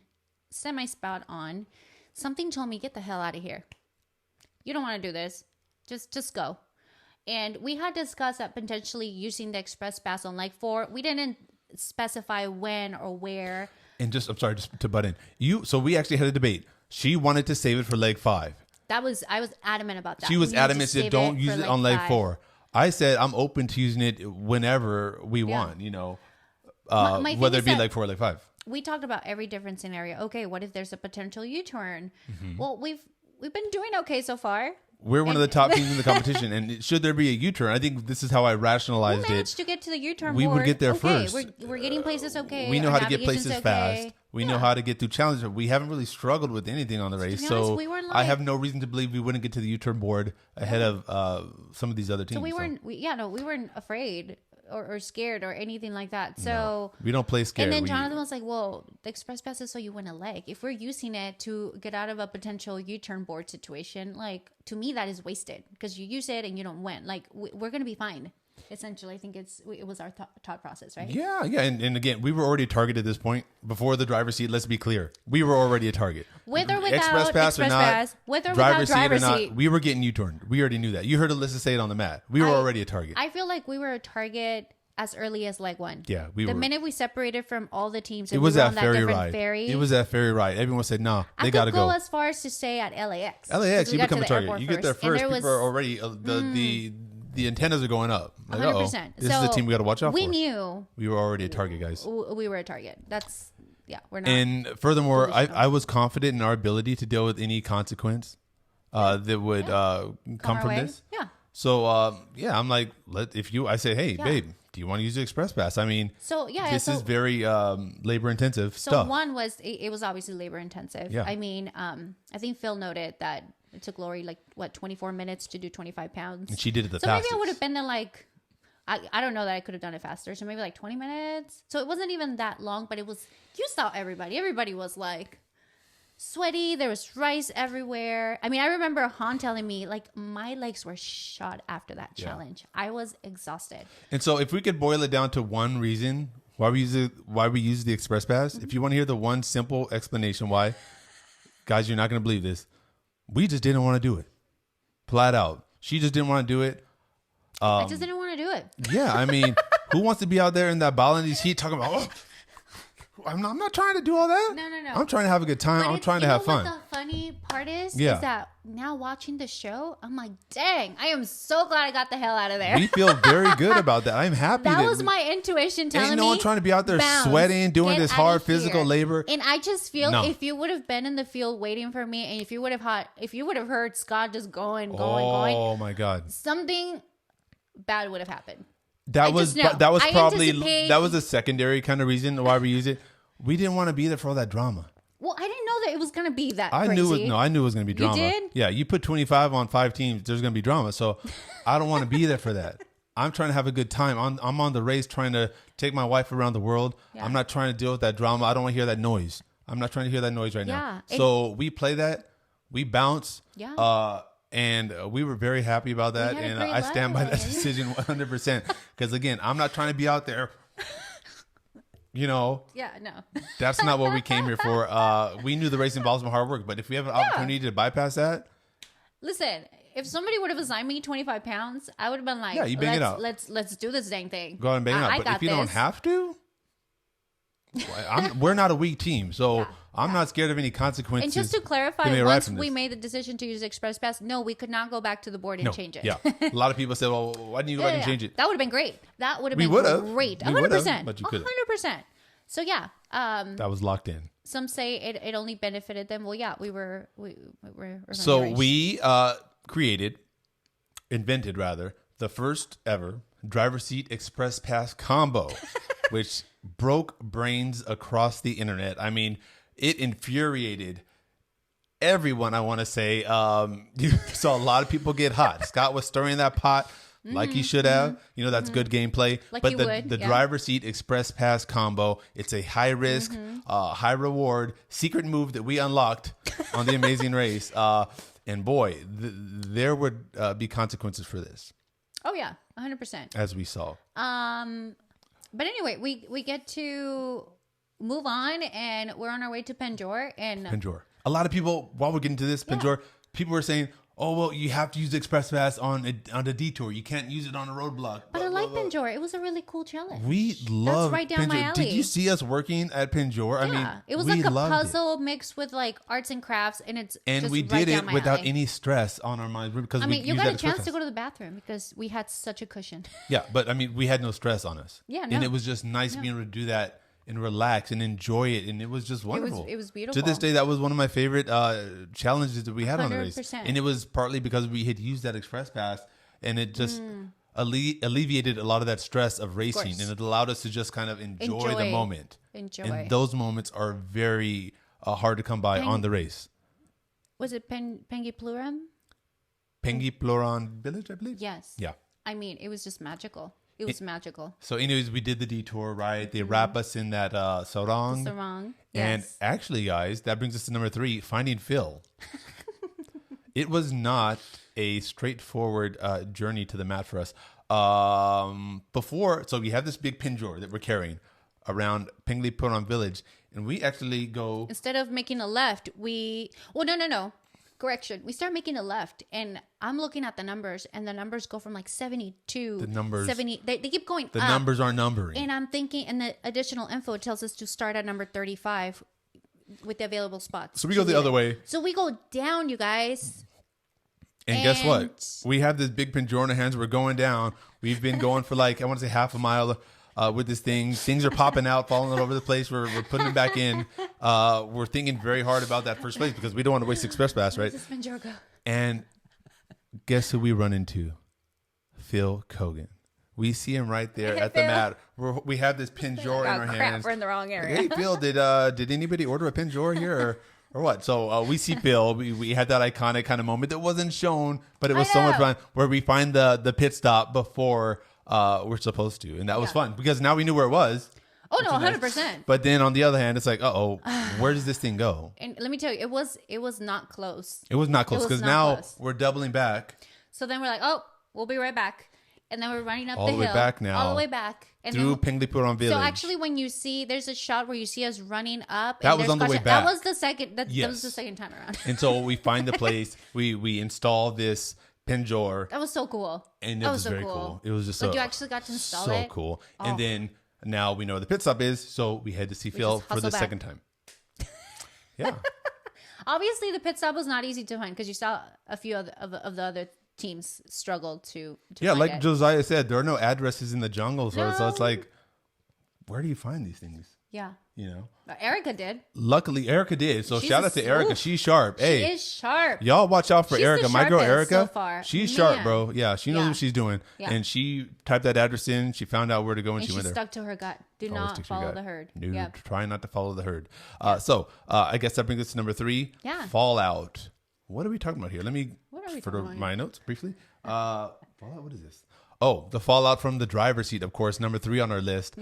semi-spot on. Something told me, get the hell out of here. You don't want to do this. Just go. And we had discussed that potentially using the Express Pass on leg 4. We didn't specify when or where. And I'm sorry, just to butt in. So we actually had a debate. She wanted to save it for leg 5. I was adamant about that. She was adamant that don't use it on leg 4. I said I'm open to using it whenever we want, whether it be leg 4 or leg 5. We talked about every different scenario. Okay, what if there's a potential U-turn? Well, we've been doing okay so far. We're one of the top teams in the competition, and should there be a U-turn, I think this is how I rationalized it. We managed to get to the U-turn We board. would get there first. We're getting places okay. We know Our how to get navigation's places okay. fast. We know how to get through challenges. We haven't really struggled with anything on the race, be honest, so we weren't I have no reason to believe we wouldn't get to the U-turn board ahead of some of these other teams. So we weren't afraid or scared or anything like that. So we don't play scared. And then Jonathan was like, well, the Express Pass is so you win a leg. If we're using it to get out of a potential U-turn board situation, like, to me, that is wasted because you use it and you don't win. Like, we're going to be fine. Essentially, I think it was our thought process, right? Yeah. And again, we were already a target at this point. Before the driver's seat, let's be clear. We were already a target. With or without Express Pass, with or without driver's seat. We were getting U-turned. We already knew that. You heard Alyssa say it on the mat. We were already a target. I feel like we were a target as early as leg 1. Yeah, the minute we separated from all the teams, it was that ferry ride. It was that ferry ride. Everyone said, "No, they got to go." I could go as far as to say at LAX. LAX, you become a target. You get there first. People are already the antennas are going up. Like, 100%. This is the team we got to watch out for. We knew we were already a target, guys. We were a target. We're not. And furthermore, I was confident in our ability to deal with any consequence that would come from this. Yeah. So I'm like, I say, hey, babe, do you want to use the Express Pass? I mean, this is very labor intensive stuff. So one was it was obviously labor intensive. Yeah. I mean, I think Phil noted that it took Lori 24 minutes to do 25 pounds, and she did it the fastest. fastest. Maybe I would have been in I don't know that I could have done it faster. So maybe 20 minutes. So it wasn't even that long, but it was. You saw everybody. Everybody was sweaty. There was rice everywhere. I mean, I remember Han telling me my legs were shot after that challenge. I was exhausted. And so if we could boil it down to one reason why we use the Express Pass, if you want to hear the one simple explanation why, guys, you're not going to believe this. We just didn't want to do it. Flat out. She just didn't want to do it. I just didn't want to do it. Yeah, I mean, who wants to be out there in that Balinese heat talking about, I'm not trying to do all that. No. I'm trying to have a good time. I'm trying to have fun. What the funny part is that now watching the show, I'm like, dang, I am so glad I got the hell out of there. We feel very good about that. I'm happy. That was my intuition telling me. Ain't no one trying to be out there sweating, doing this hard physical labor. And I just feel if you would have been in the field waiting for me, and if you would have heard Scott just going. Oh my God. Something bad would have happened. That was a secondary kind of reason why we use it. We didn't want to be there for all that drama. Well, I didn't know that it was going to be that crazy. I knew it was going to be drama. You did? Yeah, you put 25 on 5 teams, there's going to be drama. So I don't want to be there for that. I'm trying to have a good time. I'm on the race trying to take my wife around the world. Yeah. I'm not trying to deal with that drama. I don't want to hear that noise. I'm not trying to hear that noise right now. So we play that. We bounce. Yeah. And we were very happy about that. And I stand by that decision 100%. Because, again, I'm not trying to be out there. Yeah, no. That's not what we came here for. We knew the race involves some hard work. But if we have an opportunity to bypass that. Listen, if somebody would have assigned me 25 pounds, I would have been like, yeah, you bang it out. Let's do this dang thing. Go ahead and bang it out. But if you don't have to, we're not a weak team. So I'm not scared of any consequences. And just to clarify, once we made the decision to use Express Pass, no, we could not go back to the board and change it. Yeah. A lot of people said, well, why didn't you go back and change it? That would have been great. That would have been great. 100%. But you could 100%. So yeah. That was locked in. Some say it only benefited them. Well, yeah, we were so we invented rather, the first ever driver seat express pass combo, which broke brains across the internet. I mean, it infuriated everyone, I want to say. You saw a lot of people get hot. Scott was stirring that pot like he should have. You know, that's good gameplay. Like but you the would, yeah. driver seat express pass combo, it's a high risk, high reward secret move that we unlocked on the Amazing Race. And boy, there would be consequences for this. Oh yeah, 100%. As we saw. But anyway, we get to move on, and we're on our way to Penjor. And Penjor. A lot of people, while we're getting to this, Penjor, people were saying, oh, well, you have to use the express pass on a detour. You can't use it on a roadblock. But I like Penjor. It was a really cool challenge. We love That's right down Penjor. my alley. Did you see us working at Penjor? I mean, it was we like a loved puzzle mixed with like arts and crafts, and we did it without alley. any stress on our minds because I mean, you used got a that express chance to pass. go to the bathroom because we had such a cushion. Yeah, but I mean, we had no stress on us. Yeah, no. And it was just nice being able to do that and relax and enjoy it, and it was just wonderful. It was beautiful. To this day, that was one of my favorite challenges that we had on the race, 100%. and it was partly because we had used that express pass, and it just alleviated a lot of that stress of racing, and it allowed us to just kind of enjoy the moment. And those moments are very hard to come by on the race. Was it Pengipluram? Pengipluram Village, I believe. Yes. Yeah. I mean, it was just magical. It was magical. So, anyways, we did the detour, right? They wrap us in that sarong. Sarong. And Yes. actually, guys, that brings us to number 3, finding Phil. It was not a straightforward journey to the mat for us. So we have this big Penjor that we're carrying around Penglipuram village, and we actually go... Instead of making a left, no. Correction. We start making a left, and I'm looking at the numbers, and the numbers go from like 72, The numbers- 70. They keep going The up. numbers are numbering. And I'm thinking, and the additional info tells us to start at number 35 with the available spots. So we go the other way. So we go down, you guys. And guess what? And- We have this big Penjor in our hands. We're going down. We've been going for like, I want to say half a mile with this thing. Things are popping out, falling all over the place. We're putting them back in. We're thinking very hard about that first place because we don't want to waste Express Pass, right? This is Penjorgo. And guess who we run into? Phil Kogan. We see him right there Hey, at the Phil. mat. We have this Penjor in our hands. We're in the wrong area. Hey, Phil, did anybody order a Penjor here or what? So we see Phil. We had that iconic kind of moment that wasn't shown, but it was so much fun where we find the pit stop before we're supposed to. And that was fun because now we knew where it was. Oh, no, 100%. But then on the other hand, it's like, where does this thing go? And let me tell you, it was not close. It was not close was because not now close. we're doubling back. So then we're like, we'll be right back. And then we're running up All the the way hill. back now. All the way back. And Through then, Penglipuram village. so actually when you see, there's a shot where you see us running up. That and was there's on the way caution. back. That was the second, that Yes. was the second time around. And so we find the place. We install this Penjor. That was so cool. And it that was so very cool. It was just like you actually got to install so it. cool. And then now we know where the pit stop is, so we head to see Phil just for the hustle back. second time. Yeah. Obviously, the pit stop was not easy to find because you saw a few of the other teams struggled to Yeah, find like it. Josiah said, there are no addresses in the jungle, so No. it's like, where do you find these things? Yeah. You know? Erica did. Luckily, Erica did. So She's shout out to Erica. oof. She's sharp. Hey, She is sharp. y'all watch out for She's the Erica. My girl sharpest Erica, so far. she's Man. sharp, bro. Yeah, she knows Yeah. what she's doing. Yeah. And she typed that address in. She found out where to go, and And she she went there. stuck to her gut. Do Always not stick to your follow gut. the herd. No, Yeah. try not to follow the herd. So I guess that brings us to number 3. Yeah. Fallout. What are we talking about here? Let me What are we for talking about my notes briefly. Fallout. What is this? Oh, the fallout from the driver's seat, of course, number 3 on our list.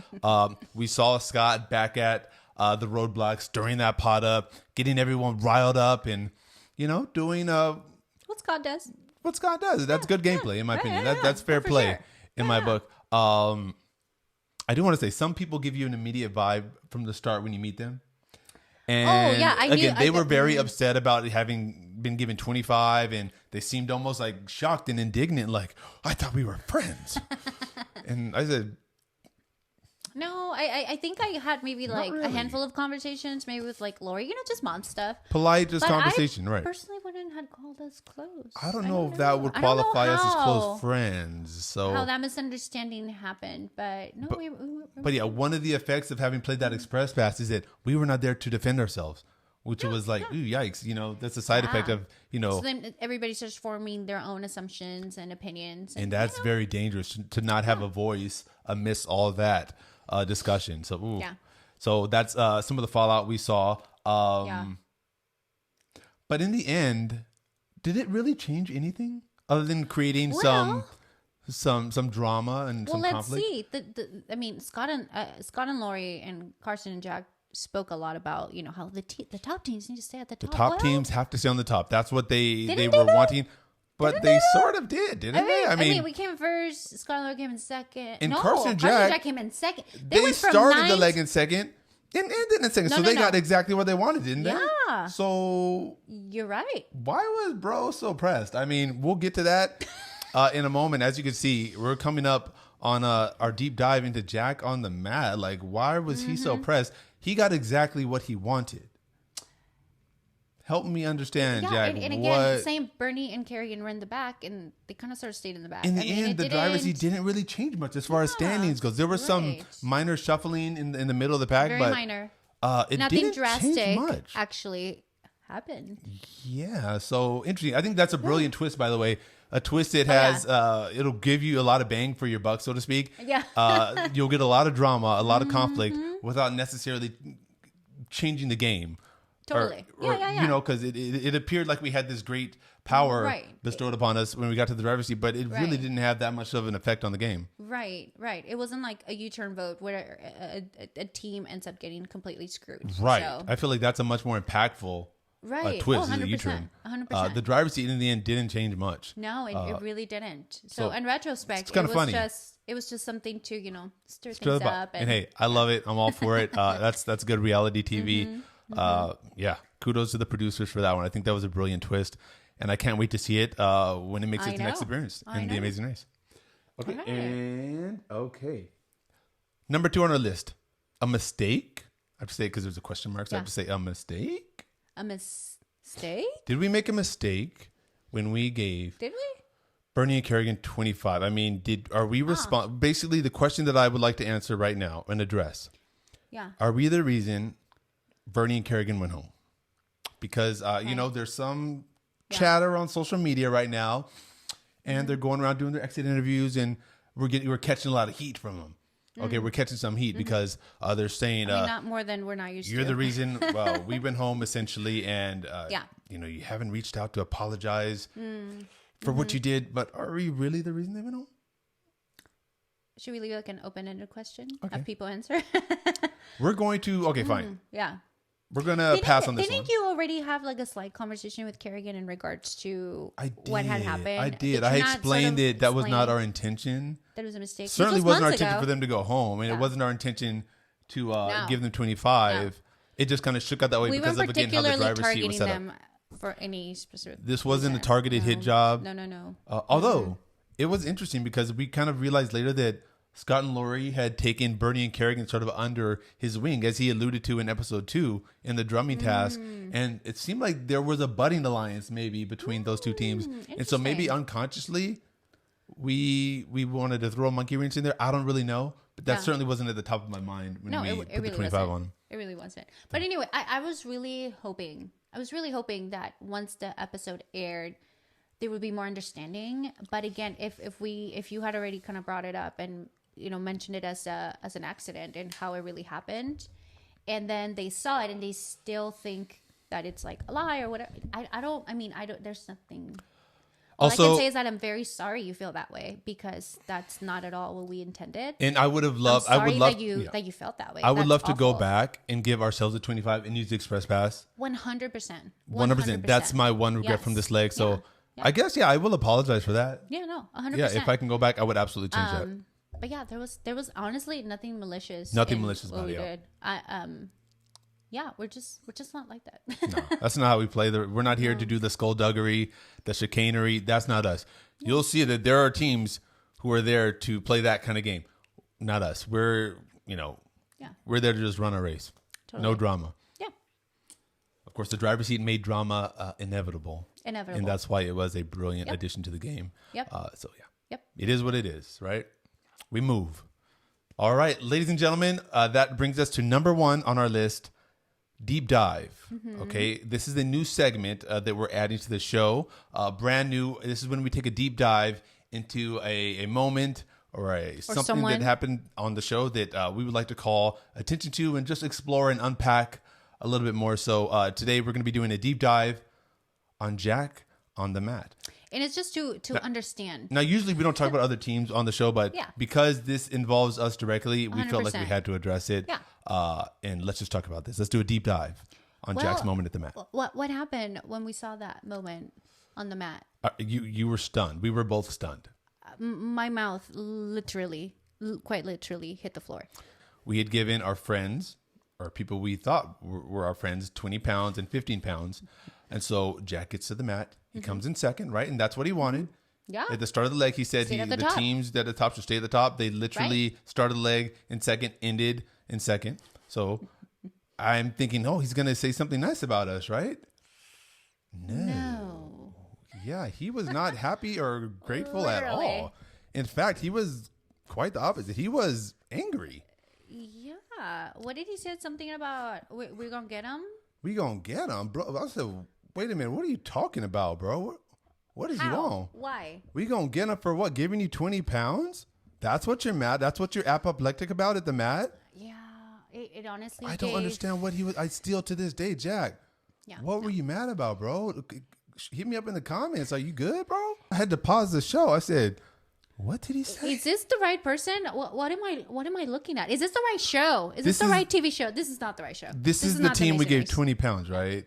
We saw Scott back at the roadblocks, stirring that pot up, getting everyone riled up, and doing What Scott does. what Scott does. That's good gameplay, in my opinion. yeah, That's fair for play sure. in my book. I do want to say some people give you an immediate vibe from the start when you meet them. And I knew- again, they I- were very upset about having been given 25, and they seemed almost like shocked and indignant, like, I thought we were friends. And I said, No, I think I had maybe like really. a handful of conversations, maybe with like Lori, just mom stuff. polite, just But conversation, I right? personally wouldn't have called us close. I don't know if that would I don't know qualify us as how- close friends. So, How that misunderstanding happened, but no, we but yeah, one of the effects of having played that express pass is that we were not there to defend ourselves. which was like, ooh, yikes. That's a side effect of, So then everybody starts forming their own assumptions and opinions. And that's very dangerous to not have a voice amidst all that discussion. So, ooh. Yeah. So that's some of the fallout we saw. But in the end, did it really change anything other than creating some drama and some conflict? Let's see. I mean, Scott and Lori and Carson and Jack spoke a lot about how the top teams need to stay at the top. The top teams have to stay on the top. That's what they were wanting. But they sort of did, didn't they? I mean, we came in first. Scott and Lori came in second. And Carson and Jack came in second. They started the leg in second. And ended in second. They got exactly what they wanted, didn't they? Yeah. So you're right. Why was bro so pressed? I mean, we'll get to that in a moment. As you can see, we're coming up on our deep dive into Jack on the mat. Like, why was he so pressed? He got exactly what he wanted. Help me understand, Jack. And again, same Bernie and Kerrigan were in the back, and they kind of sort of stayed in the back. In the end, the driver's seat didn't really change much as far as standings goes. There was some minor shuffling in the middle of the pack, but minor. It Nothing didn't drastic change much. actually happened. Yeah, so interesting. I think that's a brilliant twist, by the way. A twist that has it'll give you a lot of bang for your buck, so to speak. Yeah. You'll get a lot of drama, a lot of conflict without necessarily changing the game. Totally. Yeah. Because it appeared like we had this great power bestowed upon us when we got to the driver's seat, but it really didn't have that much of an effect on the game. Right. It wasn't like a U-turn vote where a team ends up getting completely screwed. Right. So. I feel like that's a much more impactful twist is a U-turn. 100%. The driver's seat in the end didn't change much. No, it really didn't. So in retrospect, it was funny. It was just something to stir things up. And hey, I love it. I'm all for it. That's good reality TV. Kudos to the producers for that one. I think that was a brilliant twist, and I can't wait to see it when it makes its next appearance in The Amazing Race. Okay, number 2 on our list, a mistake. I have to say it because there's a question mark, so I have to say a mistake. A mistake? Did we make a mistake when we gave? Did we? Bernie and Kerrigan 25. I mean, are we basically the question that I would like to answer right now and address? Yeah. Are we the reason Bernie and Kerrigan went home? Because, there's some chatter on social media right now, and they're going around doing their exit interviews, and we're catching a lot of heat from them. Okay, we're catching some heat because they're saying... not more than we're not used to. You're the reason, we went home, essentially, and, you haven't reached out to apologize for what you did, but are we really the reason they went home? Should we leave like an open-ended question? Okay. Have people answer? We're going to... Okay, fine. Yeah. We're going to pass on this one. Didn't you already have like a slight conversation with Kerrigan in regards to what had happened? I did. I explained it. That was not our intention. That was a mistake. Certainly wasn't our intention for them to go home. I mean, it wasn't our intention to give them 25. No. It just kind of shook out that way because of, again, how the driver's seat was set up. For any specific This wasn't a targeted hit job. No. Although, it was interesting because we kind of realized later that Scott and Lori had taken Bernie and Kerrigan sort of under his wing, as he alluded to in episode 2 in the drumming task. And it seemed like there was a budding alliance maybe between those two teams. And so maybe unconsciously we wanted to throw a monkey wrench in there. I don't really know. But that certainly wasn't at the top of my mind when we put the 25 on. It really wasn't. But anyway, I was really hoping that once the episode aired, there would be more understanding. But again, if you had already kind of brought it up and mentioned it as an accident and how it really happened, and then they saw it and they still think that it's like a lie or whatever. I don't. There's nothing. All I can say is that I'm very sorry you feel that way, because that's not at all what we intended. And I would have loved. I would love that you felt that way. I would love to go back and give ourselves a 25 and use the express pass. 100%. 100%. That's my one regret from this leg. So I guess I will apologize for that. Yeah, no, 100%. Yeah, if I can go back, I would absolutely change that. But yeah, there was honestly nothing malicious. Nothing malicious about what we it. did. We're just not like that. No, that's not how we play. We're not here to do the skullduggery, the chicanery. That's not us. You'll see that there are teams who are there to play that kind of game. Not us. We're we're there to just run a race. Totally. No drama. Yeah. Of course, the driver's seat made drama inevitable. And that's why it was a brilliant addition to the game. Yep. It is what it is, right? We move. All right, ladies and gentlemen, that brings us to number 1 on our list. deep dive. Okay, this is a new segment that we're adding to the show. Brand new. This is when we take a deep dive into a moment or something someone. that happened on the show that we would like to call attention to and just explore and unpack a little bit more. So today we're going to be doing a deep dive on Jack on the mat. And it's just to understand. Now, usually we don't talk about other teams on the show, but because this involves us directly, we felt like we 100%. had to address it. Yeah. And let's just talk about this. Let's do a deep dive on Jack's moment at the mat. What happened when we saw that moment on the mat? You were stunned. We were both stunned. My mouth quite literally hit the floor. We had given our friends, or people we thought were our friends, 20 pounds and 15 pounds. And so Jack gets to the mat. He comes in second, right? And that's what he wanted. Yeah. At the start of the leg, he said the teams that are at the top should stay at the top. They literally started the leg in second, ended in second. So I'm thinking, he's going to say something nice about us, right? No. Yeah, he was not happy or grateful at all. In fact, he was quite the opposite. He was angry. Yeah. What did he say? Something about we're going to get him? We going to get him? Bro, I said, wait a minute. What are you talking about, bro? What is you on? Why? We going to get him for what? Giving you 20 pounds? That's what you're mad? That's what you're apoplectic about at the mat? Yeah. It honestly I don't understand what he was. I still to this day, Jack. Yeah. What were you mad about, bro? Hit me up in the comments. Are you good, bro? I had to pause the show. I said, what did he say? Is this the right person? What am I looking at? Is this the right show? Is this the right TV show? This is not the right show. This is the team we gave 20 pounds, right?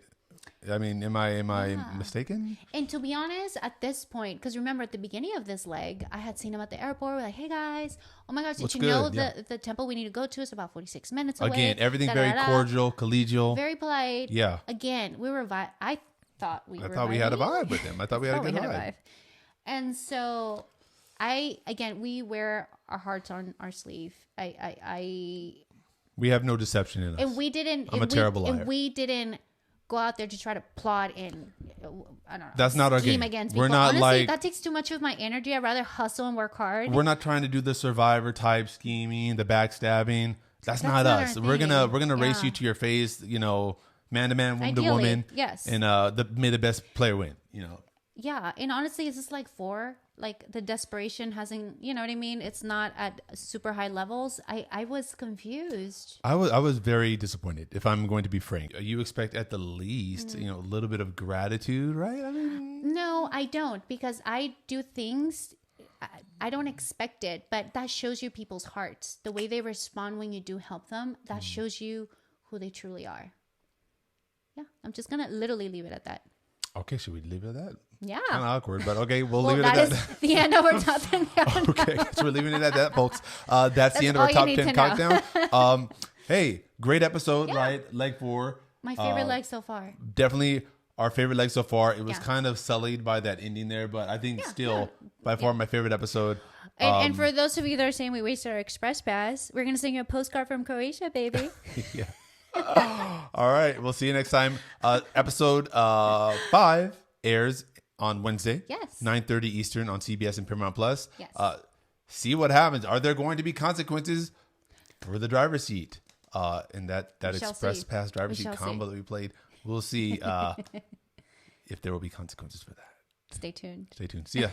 I mean, am I mistaken? And to be honest, at this point, because remember at the beginning of this leg, I had seen him at the airport. We're like, hey guys, oh my gosh, did you know the temple we need to go to is about 46 minutes away? Again, everything very cordial, collegial. Very polite. Yeah. Again, we were, I thought we had a vibe with him. I thought we had a good vibe. And so we wear our hearts on our sleeve. We have no deception in us. And we didn't. I'm a terrible liar. And we didn't go out there to try to plot in. I don't know. That's not our game. Against we're people. not Honestly, like that takes too much of my energy. I'd rather hustle and work hard. We're not trying to do the survivor type scheming, the backstabbing. That's not us. We're gonna race you to your face. Man to man, woman to woman. Yes. And may the best player win. Yeah, and honestly, it's just like the desperation hasn't, you know what I mean? It's not at super high levels. I was confused. I was very disappointed, if I'm going to be frank. You expect at the least, a little bit of gratitude, right? I mean, no, I don't, because I do things. I don't expect it, but that shows you people's hearts. The way they respond when you do help them, that shows you who they truly are. Yeah, I'm just going to literally leave it at that. Okay, should we leave it at that? Yeah. Kind of awkward, but okay, we'll leave it at that. That is the end of our top 10 countdown. Okay, so we're leaving it at that, folks. That's the end of our top 10 countdown. Hey, great episode, right? Leg 4. My favorite leg so far. Definitely our favorite leg so far. It was kind of sullied by that ending there, but I think still by far my favorite episode. And for those of you that are saying we wasted our express pass, we're going to send you a postcard from Croatia, baby. Yeah. All right. We'll see you next time. Episode 5 airs on Wednesday. Yes. 9:30 Eastern on CBS and Paramount Plus. Yes. See what happens. Are there going to be consequences for the driver's seat? And that express pass driver's seat combo that we played. We'll see if there will be consequences for that. Stay tuned. See ya.